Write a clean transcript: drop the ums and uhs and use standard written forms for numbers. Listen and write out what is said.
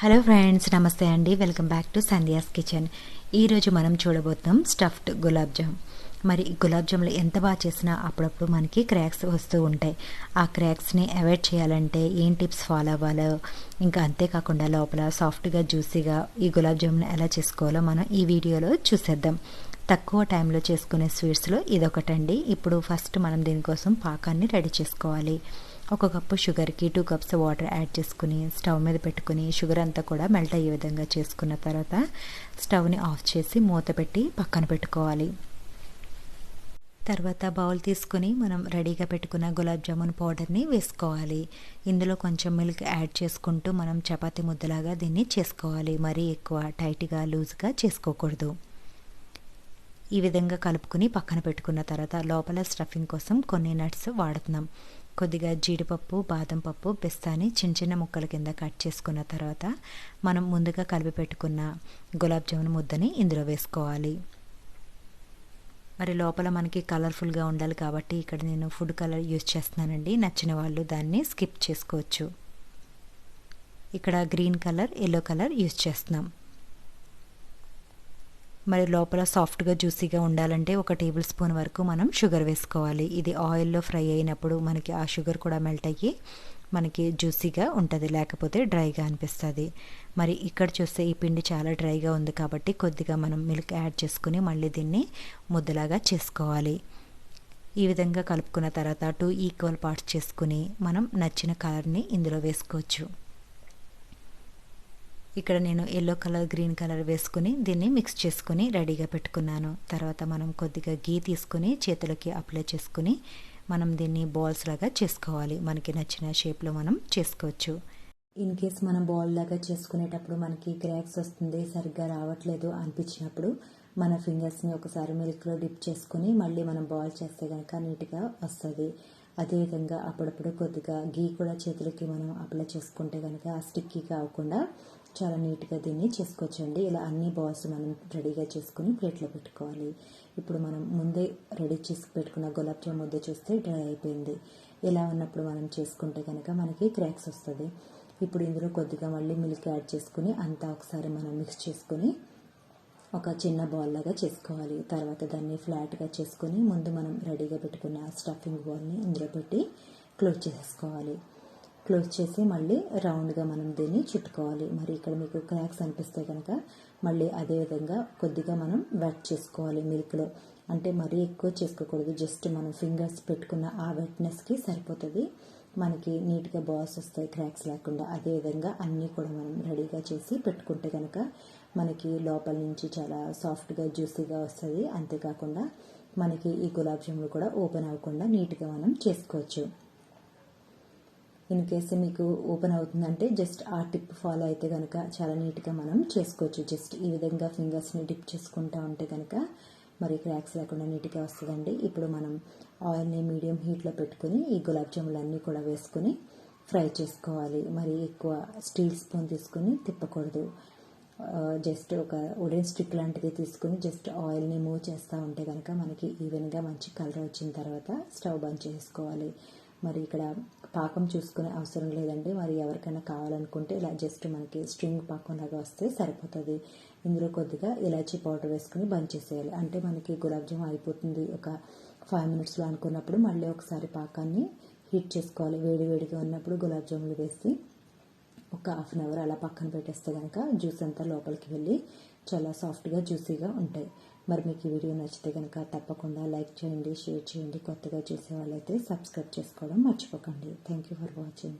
Hello friends, నమస్తే అండి. Welcome back to Sandhya's kitchen. ఈరోజు మనం చూడబోతున్నాం స్టఫ్డ్ గులాబ్ జామ్. మరి ఈ గులాబ్ జామ్లు ఎంత బాగా చేసినా అప్పుడప్పుడు మనకి క్రాక్స్ వస్తూ ఉంటాయి. ఆ క్రాక్స్ని అవాయిడ్ చేయాలంటే ఏం టిప్స్ ఫాలో అవ్వాలో, ఇంకా అంతేకాకుండా లోపల సాఫ్ట్గా జ్యూసీగా ఈ గులాబ్ జామ్ని ఎలా చేసుకోవాలో మనం ఈ వీడియోలో చూసేద్దాం. తక్కువ టైంలో చేసుకునే స్వీట్స్లో ఇదొకటండి. ఇప్పుడు ఫస్ట్ మనం దీనికోసం పాకాన్ని రెడీ చేసుకోవాలి. ఒక కప్పు షుగర్కి 2 కప్స్ వాటర్ యాడ్ చేసుకుని స్టవ్ మీద పెట్టుకుని షుగర్ అంతా కూడా మెల్ట్ అయ్యే విధంగా చేసుకున్న తర్వాత స్టవ్ని ఆఫ్ చేసి మూత పెట్టి పక్కన పెట్టుకోవాలి. తర్వాత బౌల్ తీసుకుని మనం రెడీగా పెట్టుకున్న గులాబ్ జామున్ పౌడర్ని వేసుకోవాలి. ఇందులో కొంచెం మిల్క్ యాడ్ చేసుకుంటూ మనం చపాతీ ముద్దలాగా దీన్ని చేసుకోవాలి. మరీ ఎక్కువ టైట్గా లూజ్గా చేసుకోకూడదు. ఈ విధంగా కలుపుకుని పక్కన పెట్టుకున్న తర్వాత లోపల స్టఫింగ్ కోసం కొన్ని నట్స్ వాడుతున్నాం. కొద్దిగా జీడిపప్పు, బాదం పప్పు, పిస్తాని చిన్న చిన్న ముక్కల కింద కట్ చేసుకున్న తర్వాత మనం ముందుగా కలిపి పెట్టుకున్న గులాబ్ జామున్ ముద్దని ఇందులో వేసుకోవాలి. మరి లోపల మనకి కలర్ఫుల్గా ఉండాలి కాబట్టి ఇక్కడ నేను ఫుడ్ కలర్ యూజ్ చేస్తున్నానండి. నచ్చిన వాళ్ళు దాన్ని స్కిప్ చేసుకోవచ్చు. ఇక్కడ green colour, yellow colour use చేస్తున్నాం. మరి లోపల సాఫ్ట్గా జ్యూసీగా ఉండాలంటే 1 టేబుల్ స్పూన్ వరకు మనం షుగర్ వేసుకోవాలి. ఇది ఆయిల్లో ఫ్రై అయినప్పుడు మనకి ఆ షుగర్ కూడా మెల్ట్ అయ్యి మనకి జ్యూసీగా ఉంటుంది, లేకపోతే డ్రైగా అనిపిస్తుంది. మరి ఇక్కడ చూస్తే ఈ పిండి చాలా డ్రైగా ఉంది కాబట్టి కొద్దిగా మనం మిల్క్ యాడ్ చేసుకుని మళ్ళీ దీన్ని ముద్దలాగా చేసుకోవాలి. ఈ విధంగా కలుపుకున్న తర్వాత 2 ఈక్వల్ పార్ట్స్ చేసుకుని మనం నచ్చిన కలర్ని ఇందులో వేసుకోవచ్చు. ఇక్కడ నేను ఎల్లో కలర్, గ్రీన్ కలర్ వేసుకుని దీన్ని మిక్స్ చేసుకుని రెడీగా పెట్టుకున్నాను. తర్వాత మనం కొద్దిగా గీ తీసుకుని చేతులకి అప్లై చేసుకుని మనం దీన్ని బాల్స్ లాగా చేసుకోవాలి. మనకి నచ్చిన షేప్లో మనం చేసుకోవచ్చు. ఇన్ కేస్ మనం బాల్ లాగా చేసుకునేటప్పుడు మనకి క్రాక్స్ వస్తుంది, సరిగ్గా రావట్లేదు అనిపించినప్పుడు మన ఫింగర్స్ని ఒకసారి మిల్క్లో డిప్ చేసుకుని మళ్ళీ మనం బాల్ చేస్తే కనుక నీట్గా వస్తుంది. అదేవిధంగా అప్పుడప్పుడు కొద్దిగా గీ కూడా చేతులకి మనం అప్లై చేసుకుంటే కనుక ఆ స్టిక్కీగా అవ్వకుండా చాలా నీట్గా దీన్ని చేసుకోవచ్చండి. ఇలా అన్ని బాల్స్ మనం రెడీగా చేసుకుని ప్లేట్లో పెట్టుకోవాలి. ఇప్పుడు మనం ముందే రెడీ చేసి పెట్టుకున్న గులాబ్ జామ్ ముద్ద చూస్తే డ్రై అయిపోయింది. ఇలా ఉన్నప్పుడు మనం చేసుకుంటే కనుక మనకి క్రాక్స్ వస్తుంది. ఇప్పుడు ఇందులో కొద్దిగా మళ్ళీ మిల్క్ యాడ్ చేసుకుని అంతా ఒకసారి మనం మిక్స్ చేసుకుని ఒక చిన్న బాల్ లాగా చేసుకోవాలి. తర్వాత దాన్ని ఫ్లాట్గా చేసుకుని ముందు మనం రెడీగా పెట్టుకున్న స్టఫింగ్ బాల్ని ఇందులో పెట్టి క్లోజ్ చేసేసుకోవాలి. క్లోజ్ చేసి మళ్ళీ రౌండ్గా మనం దీన్ని చుట్టుకోవాలి. మరి ఇక్కడ మీకు క్రాక్స్ అనిపిస్తే కనుక మళ్ళీ అదేవిధంగా కొద్దిగా మనం వెట్ చేసుకోవాలి మిల్క్లో. అంటే మరీ ఎక్కువ చేసుకోకూడదు, జస్ట్ మనం ఫింగర్స్ పెట్టుకున్న ఆ వెట్నెస్కి సరిపోతుంది. మనకి నీట్గా బాల్స్ వస్తాయి క్రాక్స్ లేకుండా. అదేవిధంగా అన్నీ కూడా మనం రెడీగా చేసి పెట్టుకుంటే కనుక మనకి లోపల నుంచి చాలా సాఫ్ట్గా జ్యూసీగా వస్తుంది. అంతేకాకుండా మనకి ఈ గులాబ్ జాములు కూడా ఓపెన్ అవ్వకుండా నీట్గా మనం చేసుకోవచ్చు. ఇన్ కేసు మీకు ఓపెన్ అవుతుందంటే జస్ట్ ఆ టిప్ ఫాలో అయితే కనుక చాలా నీట్గా మనం చేసుకోవచ్చు. జస్ట్ ఈ విధంగా ఫింగర్స్ని డిప్ చేసుకుంటూ ఉంటే కనుక మరి క్రాక్స్ లేకుండా నీట్గా వస్తుందండి. ఇప్పుడు మనం ఆయిల్ని మీడియం హీట్లో పెట్టుకుని ఈ గులాబ్ జాములు అన్నీ కూడా వేసుకుని ఫ్రై చేసుకోవాలి. మరి ఎక్కువ స్టీల్ స్పూన్ తీసుకుని తిప్పకూడదు. జస్ట్ ఒక వుడెన్ స్టిక్ లాంటిది తీసుకుని జస్ట్ ఆయిల్ని మూవ్ చేస్తూ ఉంటే కనుక మనకి ఈవెన్గా మంచి కలర్ వచ్చిన తర్వాత స్టవ్ బంద్ చేసుకోవాలి. మరి ఇక్కడ పాకం చూసుకునే అవసరం లేదండి. మరి ఎవరికైనా కావాలనుకుంటే ఇలా జస్ట్ మనకి స్ట్రింగ్ పాకం లాగా వస్తే సరిపోతుంది. ఇందులో కొద్దిగా ఇలాచీ పౌడర్ వేసుకుని బంద్ చేసేయాలి. అంటే మనకి గులాబ్ జామ్ అయిపోతుంది ఒక 5 మినిట్స్లో అనుకున్నప్పుడు మళ్ళీ ఒకసారి పాకాన్ని హీట్ చేసుకోవాలి. వేడివేడిగా ఉన్నప్పుడు గులాబ్ జాములు వేసి ఒక 1/2 అవర్ అలా పక్కన పెట్టేస్తే కనుక జ్యూస్ అంతా లోపలికి వెళ్ళి చాలా సాఫ్ట్గా జ్యూసీగా ఉంటాయి. మరి మీకు ఈ వీడియో నచ్చితే కనుక తప్పకుండా లైక్ చేయండి, షేర్ చేయండి. కొత్తగా చూసే వాళ్ళైతే సబ్స్క్రైబ్ చేసుకోవడం మర్చిపోకండి. Thank you for watching.